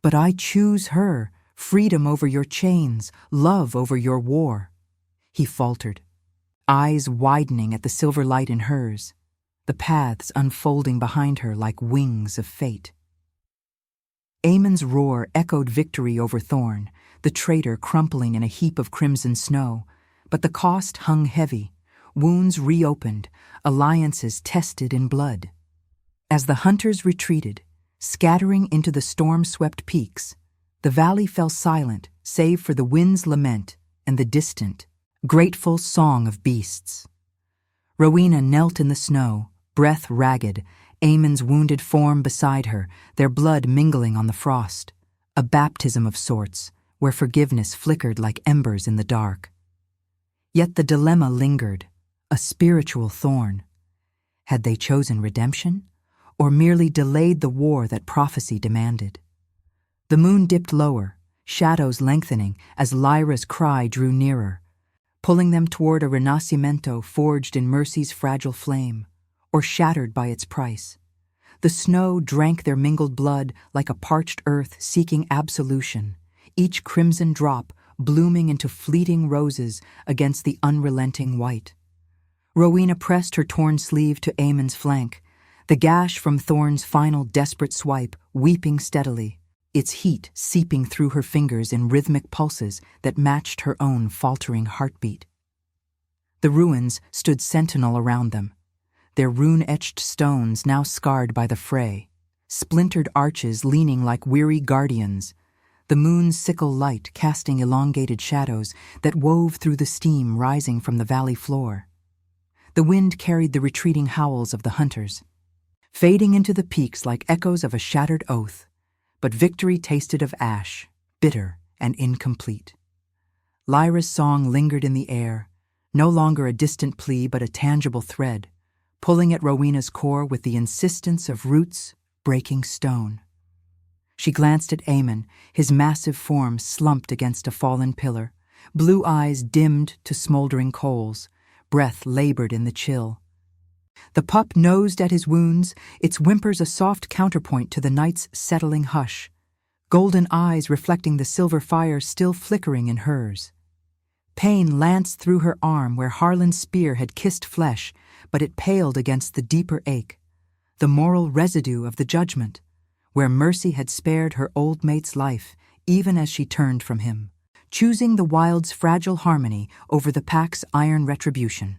"But I choose her, freedom over your chains, love over your war." He faltered, eyes widening at the silver light in hers, the paths unfolding behind her like wings of fate. Aemon's roar echoed victory over Thorn, the traitor crumpling in a heap of crimson snow, but the cost hung heavy, wounds reopened, alliances tested in blood. As the hunters retreated, scattering into the storm-swept peaks, the valley fell silent save for the wind's lament and the distant, grateful song of beasts. Rowena knelt in the snow, breath ragged, Aemon's wounded form beside her, their blood mingling on the frost, a baptism of sorts, where forgiveness flickered like embers in the dark. Yet the dilemma lingered, a spiritual thorn. Had they chosen redemption, or merely delayed the war that prophecy demanded? The moon dipped lower, shadows lengthening as Lyra's cry drew nearer, pulling them toward a renascimento forged in mercy's fragile flame, or shattered by its price. The snow drank their mingled blood like a parched earth seeking absolution, each crimson drop blooming into fleeting roses against the unrelenting white. Rowena pressed her torn sleeve to Aemon's flank, the gash from Thorn's final desperate swipe weeping steadily, its heat seeping through her fingers in rhythmic pulses that matched her own faltering heartbeat. The ruins stood sentinel around them, their rune-etched stones now scarred by the fray, splintered arches leaning like weary guardians, the moon's sickle light casting elongated shadows that wove through the steam rising from the valley floor. The wind carried the retreating howls of the hunters, fading into the peaks like echoes of a shattered oath, but victory tasted of ash, bitter and incomplete. Lyra's song lingered in the air, no longer a distant plea but a tangible thread, pulling at Rowena's core with the insistence of roots breaking stone. She glanced at Aemon, his massive form slumped against a fallen pillar, blue eyes dimmed to smoldering coals, breath labored in the chill. The pup nosed at his wounds, its whimpers a soft counterpoint to the night's settling hush, golden eyes reflecting the silver fire still flickering in hers. Pain lanced through her arm where Harlan's spear had kissed flesh, but it paled against the deeper ache, the moral residue of the judgment, where mercy had spared her old mate's life even as she turned from him, choosing the wild's fragile harmony over the pack's iron retribution.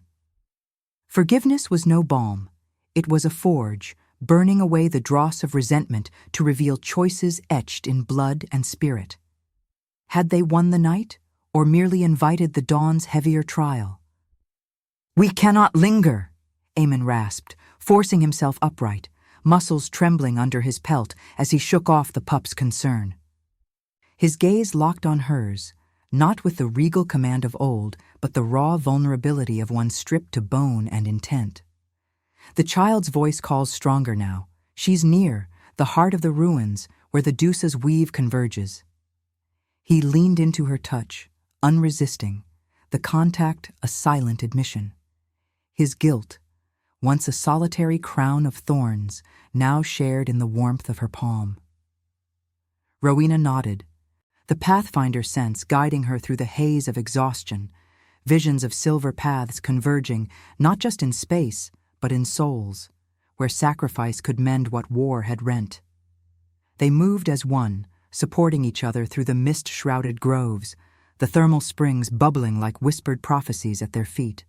Forgiveness was no balm. It was a forge, burning away the dross of resentment to reveal choices etched in blood and spirit. Had they won the night, or merely invited the dawn's heavier trial. "We cannot linger," Eamon rasped, forcing himself upright, muscles trembling under his pelt as he shook off the pup's concern. His gaze locked on hers, not with the regal command of old, but the raw vulnerability of one stripped to bone and intent. The child's voice calls stronger now. She's near, the heart of the ruins, where the Deuce's weave converges. He leaned into her touch, unresisting, the contact a silent admission. His guilt, once a solitary crown of thorns, now shared in the warmth of her palm. Rowena nodded, the Pathfinder sense guiding her through the haze of exhaustion, visions of silver paths converging not just in space, but in souls, where sacrifice could mend what war had rent. They moved as one, supporting each other through the mist-shrouded groves, the thermal springs bubbling like whispered prophecies at their feet.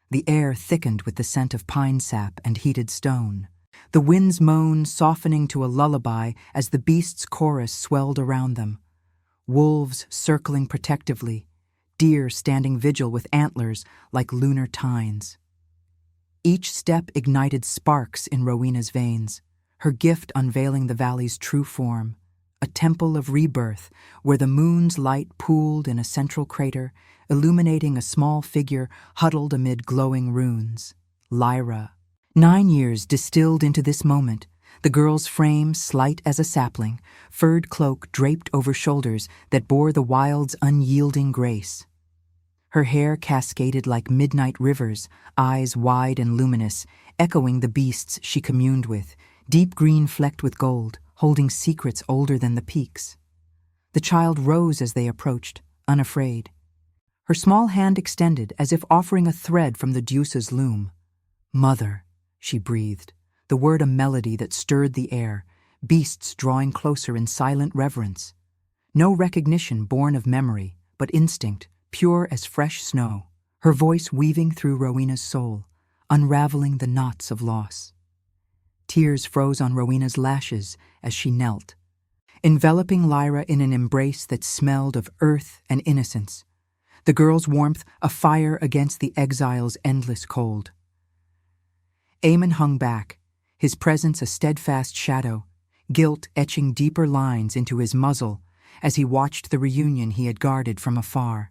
The air thickened with the scent of pine sap and heated stone. The wind's moan softening to a lullaby as the beasts' chorus swelled around them. Wolves circling protectively, deer standing vigil with antlers like lunar tines. Each step ignited sparks in Rowena's veins, her gift unveiling the valley's true form, a temple of rebirth where the moon's light pooled in a central crater, illuminating a small figure huddled amid glowing runes. Lyra. 9 years distilled into this moment, the girl's frame slight as a sapling, furred cloak draped over shoulders that bore the wild's unyielding grace. Her hair cascaded like midnight rivers, eyes wide and luminous, echoing the beasts she communed with, deep green flecked with gold, holding secrets older than the peaks. The child rose as they approached, unafraid. Her small hand extended as if offering a thread from the Deuce's loom. "Mother," she breathed, the word a melody that stirred the air, beasts drawing closer in silent reverence. No recognition born of memory, but instinct, pure as fresh snow, her voice weaving through Rowena's soul, unraveling the knots of loss. Tears froze on Rowena's lashes as she knelt, enveloping Lyra in an embrace that smelled of earth and innocence, the girl's warmth a fire against the exile's endless cold. Eamon hung back, his presence a steadfast shadow, guilt etching deeper lines into his muzzle as he watched the reunion he had guarded from afar.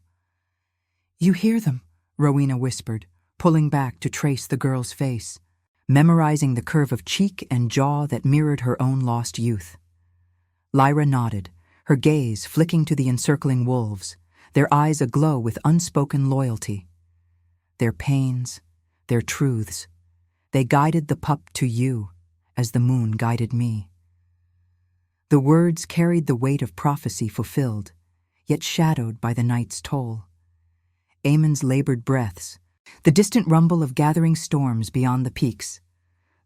"You hear them," Rowena whispered, pulling back to trace the girl's face, memorizing the curve of cheek and jaw that mirrored her own lost youth. Lyra nodded, her gaze flicking to the encircling wolves, their eyes aglow with unspoken loyalty. Their pains, their truths, they guided the pup to you, as the moon guided me. The words carried the weight of prophecy fulfilled, yet shadowed by the night's toll. Eamon's labored breaths, the distant rumble of gathering storms beyond the peaks.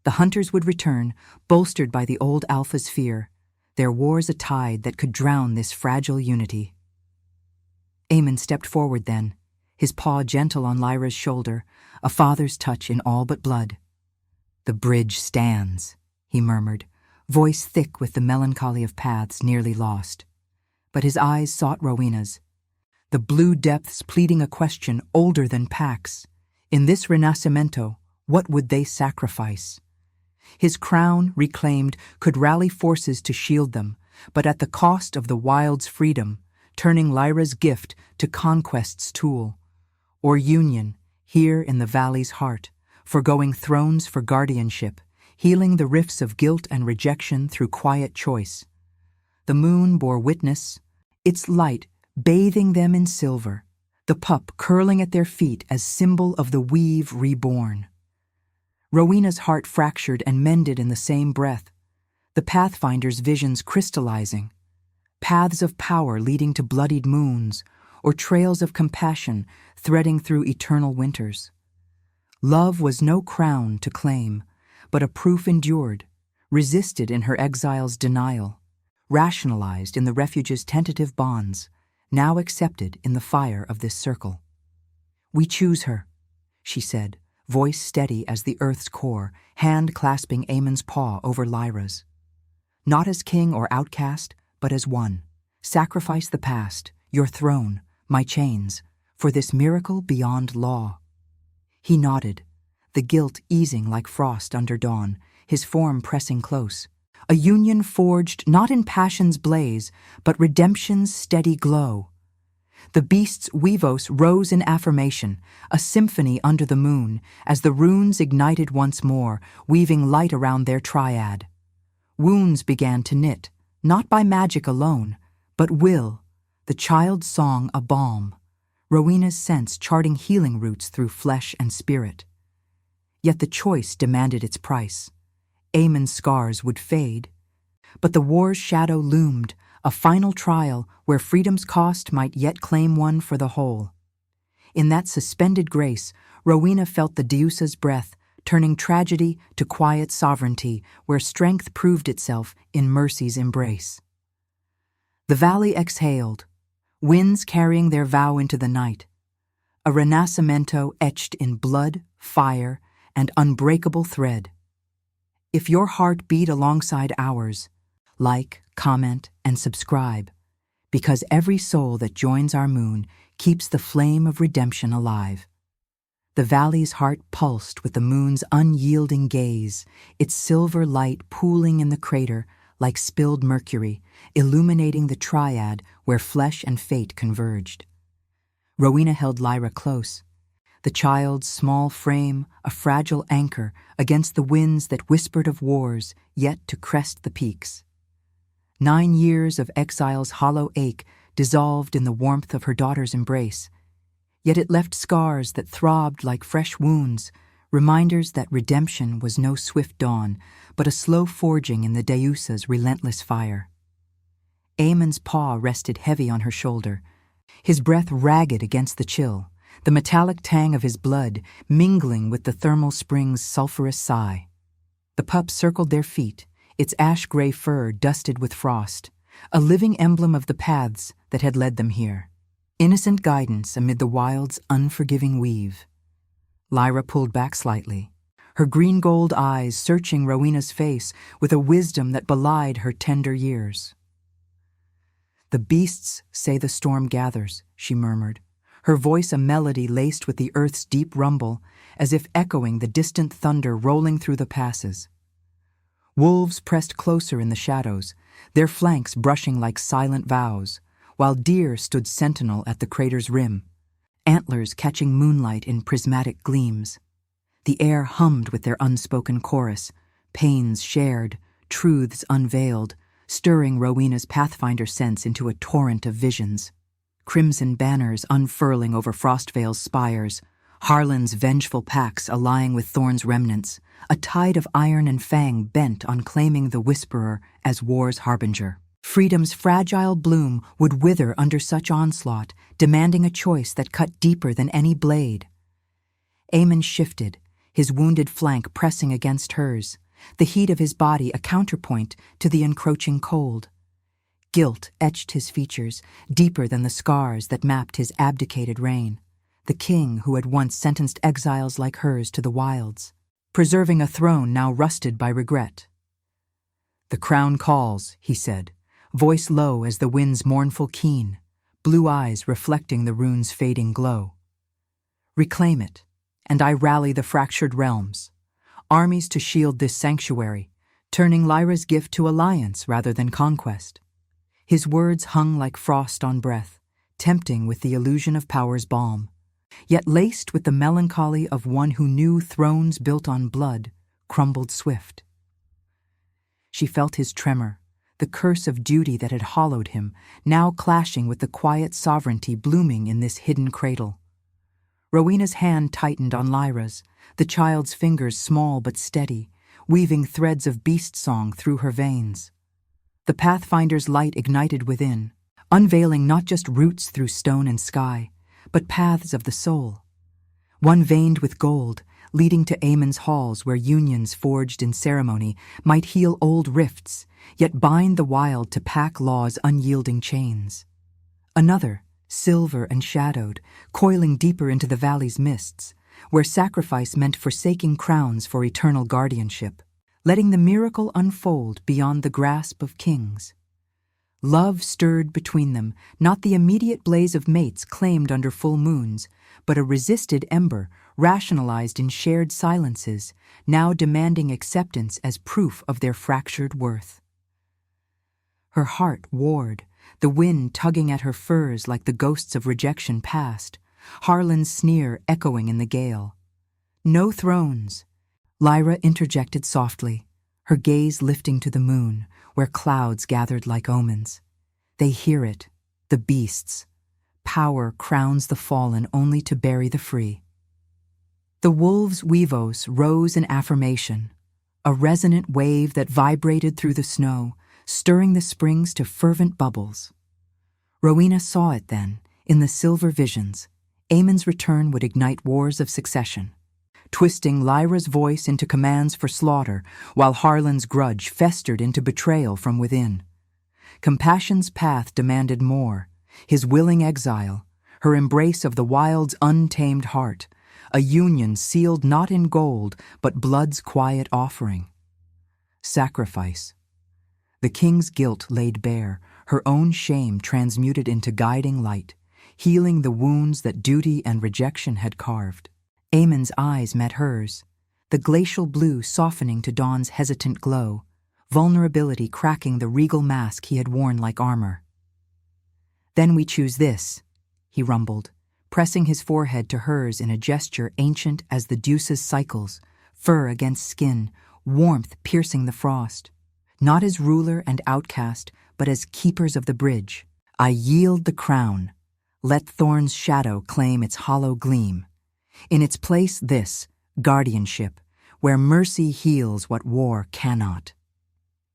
The hunters would return, bolstered by the old alpha's fear, their wars a tide that could drown this fragile unity. Eamon stepped forward then, his paw gentle on Lyra's shoulder, a father's touch in all but blood. "The bridge stands," he murmured, voice thick with the melancholy of paths nearly lost. But his eyes sought Rowena's, the blue depths pleading a question older than Pax. In this Renascimento, what would they sacrifice? His crown, reclaimed, could rally forces to shield them, but at the cost of the wild's freedom, turning Lyra's gift to conquest's tool. Or union, here in the valley's heart, forgoing thrones for guardianship, healing the rifts of guilt and rejection through quiet choice. The moon bore witness, its light bathing them in silver, the pup curling at their feet as symbol of the weave reborn. Rowena's heart fractured and mended in the same breath, the Pathfinder's visions crystallizing, paths of power leading to bloodied moons, or trails of compassion threading through eternal winters. Love was no crown to claim, but a proof endured, resisted in her exile's denial, rationalized in the refuge's tentative bonds, now accepted in the fire of this circle. "We choose her," she said, voice steady as the earth's core, hand clasping Eamon's paw over Lyra's. "Not as king or outcast, but as one. Sacrifice the past, your throne, My chains, for this miracle beyond law." He nodded, the guilt easing like frost under dawn, his form pressing close. A union forged not in passion's blaze, but redemption's steady glow. The beast's weavos rose in affirmation, a symphony under the moon, as the runes ignited once more, weaving light around their triad. Wounds began to knit, not by magic alone, but will, the child's song a balm, Rowena's sense charting healing routes through flesh and spirit. Yet the choice demanded its price. Aemon's scars would fade, but the war's shadow loomed, a final trial where freedom's cost might yet claim one for the whole. In that suspended grace, Rowena felt the Deusa's breath, turning tragedy to quiet sovereignty, where strength proved itself in mercy's embrace. The valley exhaled, winds carrying their vow into the night, a renascimento etched in blood, fire, and unbreakable thread. If your heart beat alongside ours, like, comment, and subscribe, because every soul that joins our moon keeps the flame of redemption alive. The valley's heart pulsed with the moon's unyielding gaze, its silver light pooling in the crater like spilled mercury, illuminating the triad where flesh and fate converged. Rowena held Lyra close, the child's small frame a fragile anchor against the winds that whispered of wars yet to crest the peaks. 9 years of exile's hollow ache dissolved in the warmth of her daughter's embrace, yet it left scars that throbbed like fresh wounds, reminders that redemption was no swift dawn, but a slow forging in the Deusa's relentless fire. Aemon's paw rested heavy on her shoulder, his breath ragged against the chill, the metallic tang of his blood mingling with the thermal spring's sulphurous sigh. The pup circled their feet, its ash-gray fur dusted with frost, a living emblem of the paths that had led them here. Innocent guidance amid the wild's unforgiving weave. Lyra pulled back slightly, her green-gold eyes searching Rowena's face with a wisdom that belied her tender years. "The beasts say the storm gathers," she murmured, her voice a melody laced with the earth's deep rumble, as if echoing the distant thunder rolling through the passes. Wolves pressed closer in the shadows, their flanks brushing like silent vows, while deer stood sentinel at the crater's rim, antlers catching moonlight in prismatic gleams. The air hummed with their unspoken chorus, pains shared, truths unveiled, stirring Rowena's pathfinder sense into a torrent of visions. Crimson banners unfurling over Frostvale's spires, Harlan's vengeful packs allying with Thorn's remnants, a tide of iron and fang bent on claiming the Whisperer as war's harbinger. Freedom's fragile bloom would wither under such onslaught, demanding a choice that cut deeper than any blade. Aemon shifted, his wounded flank pressing against hers, the heat of his body a counterpoint to the encroaching cold. Guilt etched his features, deeper than the scars that mapped his abdicated reign, the king who had once sentenced exiles like hers to the wilds, preserving a throne now rusted by regret. "The crown calls," he said, voice low as the wind's mournful keen, blue eyes reflecting the rune's fading glow. "Reclaim it, and I rally the fractured realms, armies to shield this sanctuary, turning Lyra's gift to alliance rather than conquest." His words hung like frost on breath, tempting with the illusion of power's balm, yet laced with the melancholy of one who knew thrones built on blood crumbled swift. She felt his tremor, the curse of duty that had hollowed him, now clashing with the quiet sovereignty blooming in this hidden cradle. Rowena's hand tightened on Lyra's, the child's fingers small but steady, weaving threads of beast song through her veins. The Pathfinder's light ignited within, unveiling not just roots through stone and sky, but paths of the soul. One veined with gold, leading to Aemon's halls where unions forged in ceremony might heal old rifts, yet bind the wild to pack law's unyielding chains. Another, silver and shadowed, coiling deeper into the valley's mists, where sacrifice meant forsaking crowns for eternal guardianship, letting the miracle unfold beyond the grasp of kings. Love stirred between them, not the immediate blaze of mates claimed under full moons, but a resisted ember, rationalized in shared silences, now demanding acceptance as proof of their fractured worth. Her heart warred, the wind tugging at her furs like the ghosts of rejection past, Harlan's sneer echoing in the gale. "No thrones," Lyra interjected softly, her gaze lifting to the moon, where clouds gathered like omens. "They hear it, the beasts. Power crowns the fallen only to bury the free." The wolves' weavos rose in affirmation, a resonant wave that vibrated through the snow, stirring the springs to fervent bubbles. Rowena saw it then, in the silver visions. Aemon's return would ignite wars of succession, twisting Lyra's voice into commands for slaughter, while Harlan's grudge festered into betrayal from within. Compassion's path demanded more, his willing exile, her embrace of the wild's untamed heart, a union sealed not in gold, but blood's quiet offering. Sacrifice. The king's guilt laid bare, her own shame transmuted into guiding light, healing the wounds that duty and rejection had carved. Aemon's eyes met hers, the glacial blue softening to Dawn's hesitant glow, vulnerability cracking the regal mask he had worn like armor. "Then we choose this," he rumbled, pressing his forehead to hers in a gesture ancient as the deuce's cycles, fur against skin, warmth piercing the frost. "Not as ruler and outcast, but as keepers of the bridge. I yield the crown. Let Thorn's shadow claim its hollow gleam. In its place this, guardianship, where mercy heals what war cannot."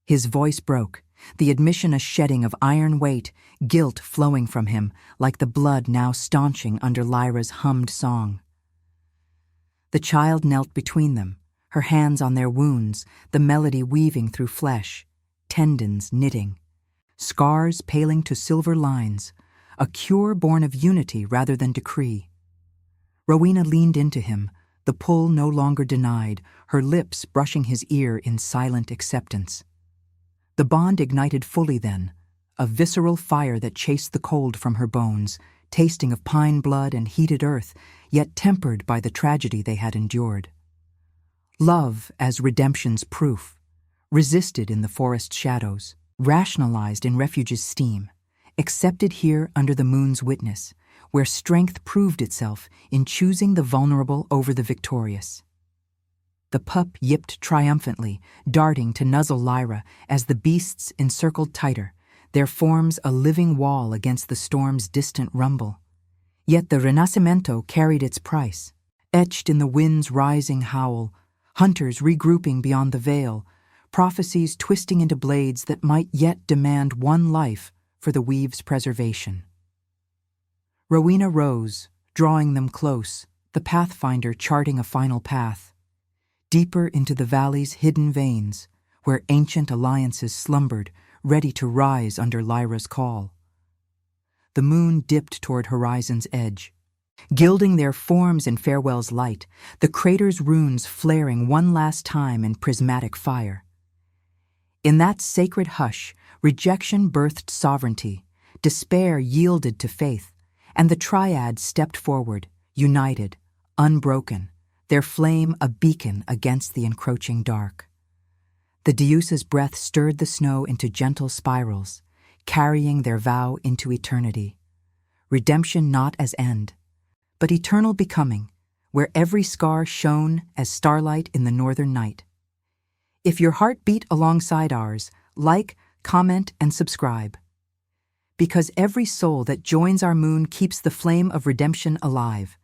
His voice broke, the admission a shedding of iron weight, guilt flowing from him like the blood now staunching under Lyra's hummed song. The child knelt between them, her hands on their wounds, the melody weaving through flesh, tendons knitting, scars paling to silver lines, a cure born of unity rather than decree. Rowena leaned into him, the pull no longer denied, her lips brushing his ear in silent acceptance. The bond ignited fully then, a visceral fire that chased the cold from her bones, tasting of pine blood and heated earth, yet tempered by the tragedy they had endured. Love as redemption's proof, resisted in the forest shadows, rationalized in refuge's steam, accepted here under the moon's witness, where strength proved itself in choosing the vulnerable over the victorious. The pup yipped triumphantly, darting to nuzzle Lyra as the beasts encircled tighter, their forms a living wall against the storm's distant rumble. Yet the Renacimento carried its price, etched in the wind's rising howl, hunters regrouping beyond the veil, prophecies twisting into blades that might yet demand one life for the weave's preservation. Rowena rose, drawing them close, the pathfinder charting a final path, deeper into the valley's hidden veins, where ancient alliances slumbered, ready to rise under Lyra's call. The moon dipped toward horizon's edge, gilding their forms in farewell's light, the crater's runes flaring one last time in prismatic fire. In that sacred hush, rejection birthed sovereignty, despair yielded to faith, and the triad stepped forward, united, unbroken, their flame a beacon against the encroaching dark. The Deuce's breath stirred the snow into gentle spirals, carrying their vow into eternity. Redemption not as end, but eternal becoming, where every scar shone as starlight in the northern night. If your heart beat alongside ours, like, comment, and subscribe. Because every soul that joins our moon keeps the flame of redemption alive.